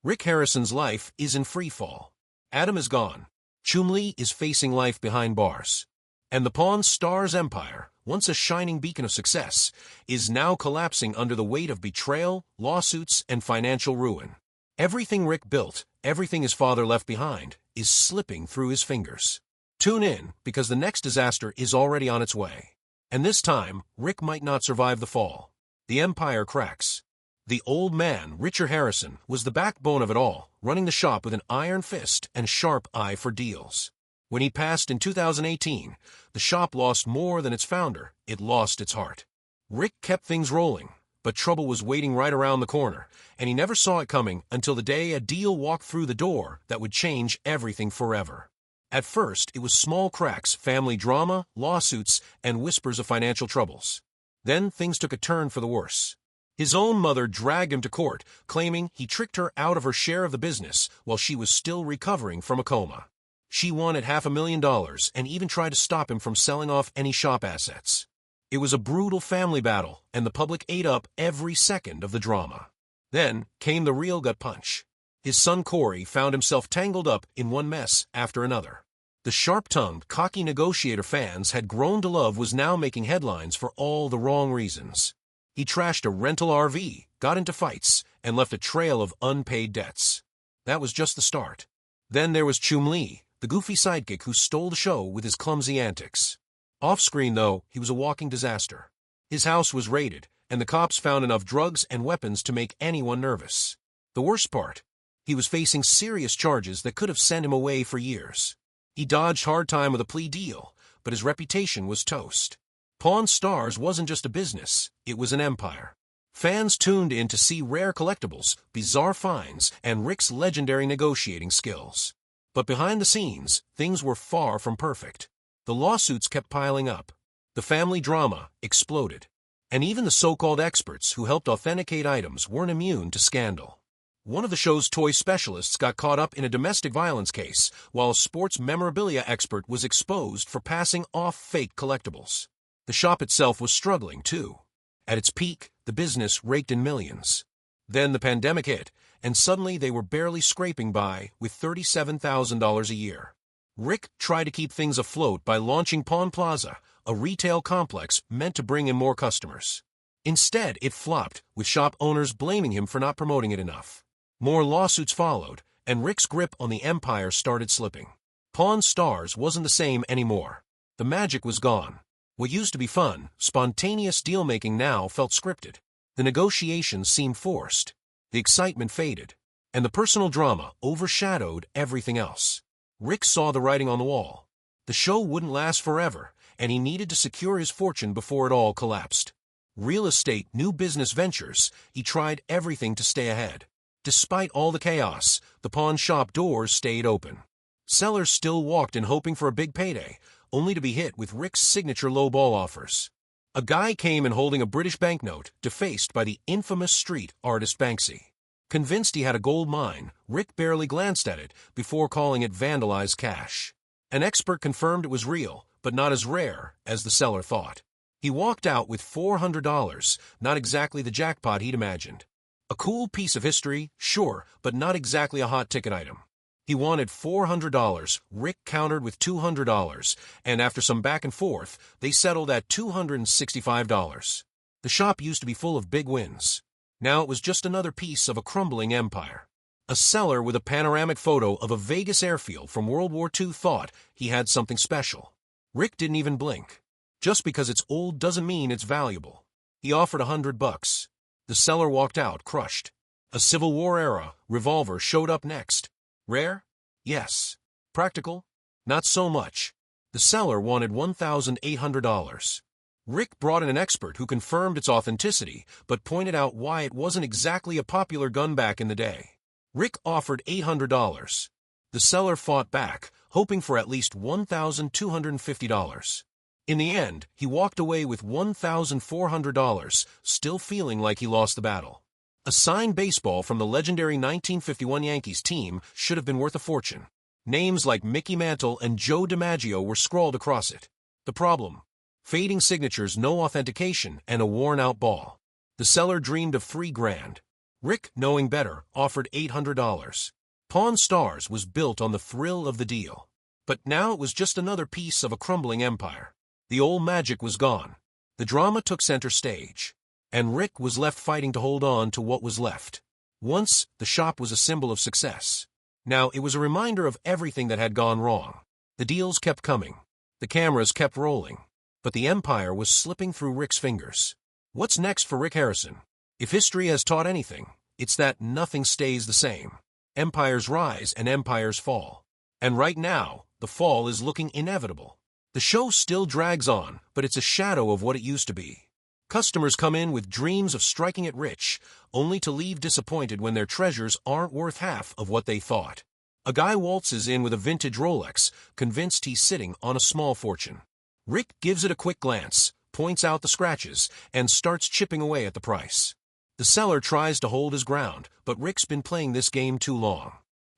Rick Harrison's life is in freefall. Adam is gone. Chumlee is facing life behind bars. And the Pawn Stars empire, once a shining beacon of success, is now collapsing under the weight of betrayal, lawsuits, and financial ruin. Everything Rick built, everything his father left behind, is slipping through his fingers. Tune in, because the next disaster is already on its way. And this time, Rick might not survive the fall. The empire cracks. The old man, Richard Harrison, was the backbone of it all, running the shop with an iron fist and sharp eye for deals. When he passed in 2018, the shop lost more than its founder. It lost its heart. Rick kept things rolling, but trouble was waiting right around the corner, and he never saw it coming until the day a deal walked through the door that would change everything forever. At first, it was small cracks, family drama, lawsuits, and whispers of financial troubles. Then things took a turn for the worse. His own mother dragged him to court, claiming he tricked her out of her share of the business while she was still recovering from a coma. She wanted $500,000 and even tried to stop him from selling off any shop assets. It was a brutal family battle, and the public ate up every second of the drama. Then came the real gut punch. His son Corey found himself tangled up in one mess after another. The sharp-tongued, cocky negotiator fans had grown to love was now making headlines for all the wrong reasons. He trashed a rental RV, got into fights, and left a trail of unpaid debts. That was just the start. Then there was Chumlee, the goofy sidekick who stole the show with his clumsy antics. Off-screen, though, he was a walking disaster. His house was raided, and the cops found enough drugs and weapons to make anyone nervous. The worst part? He was facing serious charges that could have sent him away for years. He dodged hard time with a plea deal, but his reputation was toast. Pawn Stars wasn't just a business, it was an empire. Fans tuned in to see rare collectibles, bizarre finds, and Rick's legendary negotiating skills. But behind the scenes, things were far from perfect. The lawsuits kept piling up. The family drama exploded. And even the so-called experts who helped authenticate items weren't immune to scandal. One of the show's toy specialists got caught up in a domestic violence case, while a sports memorabilia expert was exposed for passing off fake collectibles. The shop itself was struggling, too. At its peak, the business raked in millions. Then the pandemic hit, and suddenly they were barely scraping by with $37,000 a year. Rick tried to keep things afloat by launching Pawn Plaza, a retail complex meant to bring in more customers. Instead, it flopped, with shop owners blaming him for not promoting it enough. More lawsuits followed, and Rick's grip on the empire started slipping. Pawn Stars wasn't the same anymore. The magic was gone. What used to be fun, spontaneous deal-making now felt scripted. The negotiations seemed forced. The excitement faded. And the personal drama overshadowed everything else. Rick saw the writing on the wall. The show wouldn't last forever, and he needed to secure his fortune before it all collapsed. Real estate, new business ventures, he tried everything to stay ahead. Despite all the chaos, the pawn shop doors stayed open. Sellers still walked in hoping for a big payday, only to be hit with Rick's signature low-ball offers. A guy came in holding a British banknote, defaced by the infamous street artist Banksy. Convinced he had a gold mine, Rick barely glanced at it before calling it vandalized cash. An expert confirmed it was real, but not as rare as the seller thought. He walked out with $400, not exactly the jackpot he'd imagined. A cool piece of history, sure, but not exactly a hot-ticket item. He wanted $400, Rick countered with $200, and after some back and forth, they settled at $265. The shop used to be full of big wins. Now it was just another piece of a crumbling empire. A seller with a panoramic photo of a Vegas airfield from World War II thought he had something special. Rick didn't even blink. Just because it's old doesn't mean it's valuable. He offered $100. The seller walked out, crushed. A Civil War-era revolver showed up next. Rare? Yes. Practical? Not so much. The seller wanted $1,800. Rick brought in an expert who confirmed its authenticity, but pointed out why it wasn't exactly a popular gun back in the day. Rick offered $800. The seller fought back, hoping for at least $1,250. In the end, he walked away with $1,400, still feeling like he lost the battle. A signed baseball from the legendary 1951 Yankees team should have been worth a fortune. Names like Mickey Mantle and Joe DiMaggio were scrawled across it. The problem? Fading signatures, no authentication, and a worn-out ball. The seller dreamed of $3,000. Rick, knowing better, offered $800. Pawn Stars was built on the thrill of the deal. But now it was just another piece of a crumbling empire. The old magic was gone. The drama took center stage. And Rick was left fighting to hold on to what was left. Once, the shop was a symbol of success. Now it was a reminder of everything that had gone wrong. The deals kept coming. The cameras kept rolling. But the empire was slipping through Rick's fingers. What's next for Rick Harrison? If history has taught anything, it's that nothing stays the same. Empires rise and empires fall. And right now, the fall is looking inevitable. The show still drags on, but it's a shadow of what it used to be. Customers come in with dreams of striking it rich, only to leave disappointed when their treasures aren't worth half of what they thought. A guy waltzes in with a vintage Rolex, convinced he's sitting on a small fortune. Rick gives it a quick glance, points out the scratches, and starts chipping away at the price. The seller tries to hold his ground, but Rick's been playing this game too long.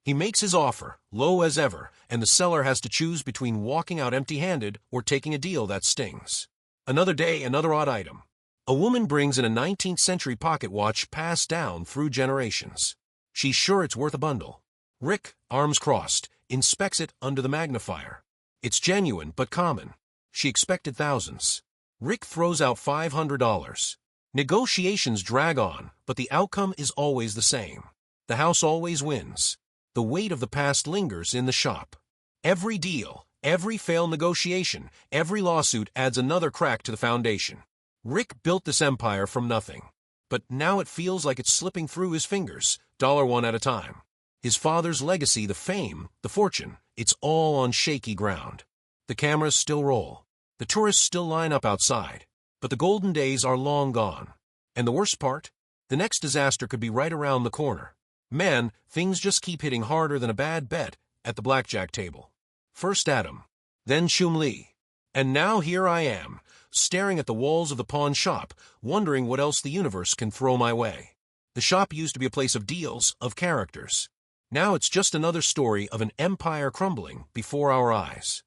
He makes his offer, low as ever, and the seller has to choose between walking out empty-handed or taking a deal that stings. Another day, another odd item. A woman brings in a 19th century pocket watch passed down through generations. She's sure it's worth a bundle. Rick, arms crossed, inspects it under the magnifier. It's genuine but common. She expected thousands. Rick throws out $500. Negotiations drag on, but the outcome is always the same. The house always wins. The weight of the past lingers in the shop. Every deal, every failed negotiation, every lawsuit adds another crack to the foundation. Rick built this empire from nothing. But now it feels like it's slipping through his fingers, $1 at a time. His father's legacy, the fame, the fortune, it's all on shaky ground. The cameras still roll. The tourists still line up outside. But the golden days are long gone. And the worst part? The next disaster could be right around the corner. Man, things just keep hitting harder than a bad bet at the blackjack table. First Adam, then Chumlee. And now here I am, staring at the walls of the pawn shop, wondering what else the universe can throw my way. The shop used to be a place of deals, of characters. Now it's just another story of an empire crumbling before our eyes.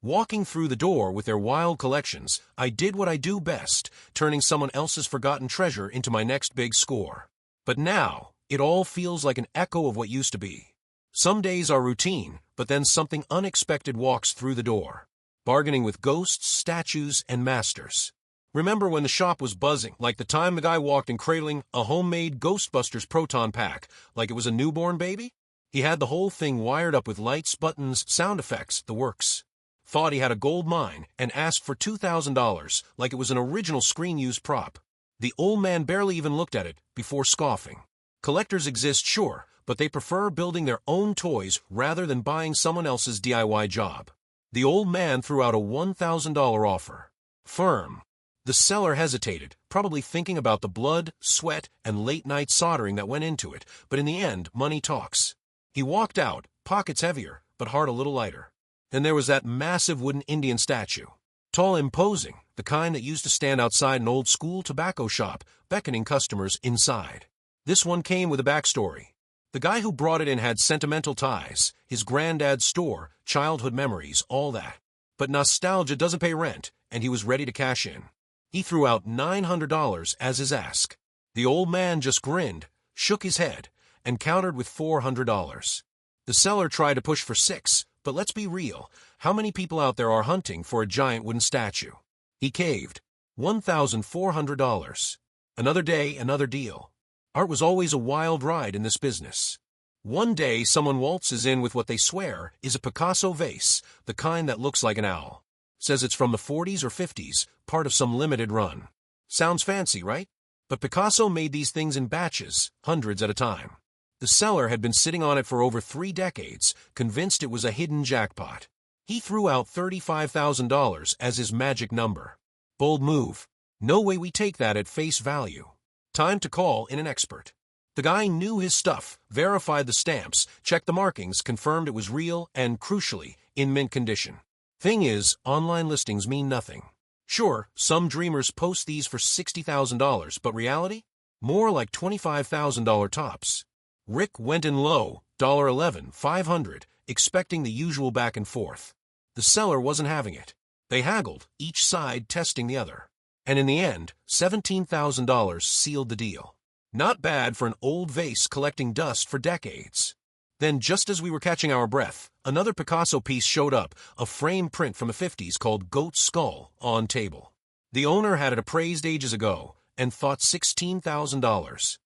Walking through the door with their wild collections, I did what I do best, turning someone else's forgotten treasure into my next big score. But now, it all feels like an echo of what used to be. Some days are routine, but then something unexpected walks through the door. Bargaining with ghosts, statues, and masters. Remember when the shop was buzzing, like the time the guy walked in cradling a homemade Ghostbusters proton pack, like it was a newborn baby? He had the whole thing wired up with lights, buttons, sound effects, the works. Thought he had a gold mine, and asked for $2,000, like it was an original screen-used prop. The old man barely even looked at it, before scoffing. Collectors exist, sure, but they prefer building their own toys rather than buying someone else's DIY job. The old man threw out a $1,000 offer. Firm. The seller hesitated, probably thinking about the blood, sweat, and late-night soldering that went into it, but in the end, money talks. He walked out, pockets heavier, but heart a little lighter. Then there was that massive wooden Indian statue. Tall, imposing, the kind that used to stand outside an old-school tobacco shop, beckoning customers inside. This one came with a backstory. The guy who brought it in had sentimental ties, his granddad's store, childhood memories, all that. But nostalgia doesn't pay rent, and he was ready to cash in. He threw out $900 as his ask. The old man just grinned, shook his head, and countered with $400. The seller tried to push for $600, but let's be real, how many people out there are hunting for a giant wooden statue? He caved. $1,400. Another day, another deal. Art was always a wild ride in this business. One day, someone waltzes in with what they swear is a Picasso vase, the kind that looks like an owl. Says it's from the 40s or 50s, part of some limited run. Sounds fancy, right? But Picasso made these things in batches, hundreds at a time. The seller had been sitting on it for over 3 decades, convinced it was a hidden jackpot. He threw out $35,000 as his magic number. Bold move. No way we take that at face value. Time to call in an expert. The guy knew his stuff, verified the stamps, checked the markings, confirmed it was real, and, crucially, in mint condition. Thing is, online listings mean nothing. Sure, some dreamers post these for $60,000, but reality? More like $25,000 tops. Rick went in low, $11, $500, expecting the usual back and forth. The seller wasn't having it. They haggled, each side testing the other. And in the end, $17,000 sealed the deal. Not bad for an old vase collecting dust for decades. Then, just as we were catching our breath, another Picasso piece showed up, a frame print from the 50s called Goat's Skull, on table. The owner had it appraised ages ago and thought $16,000.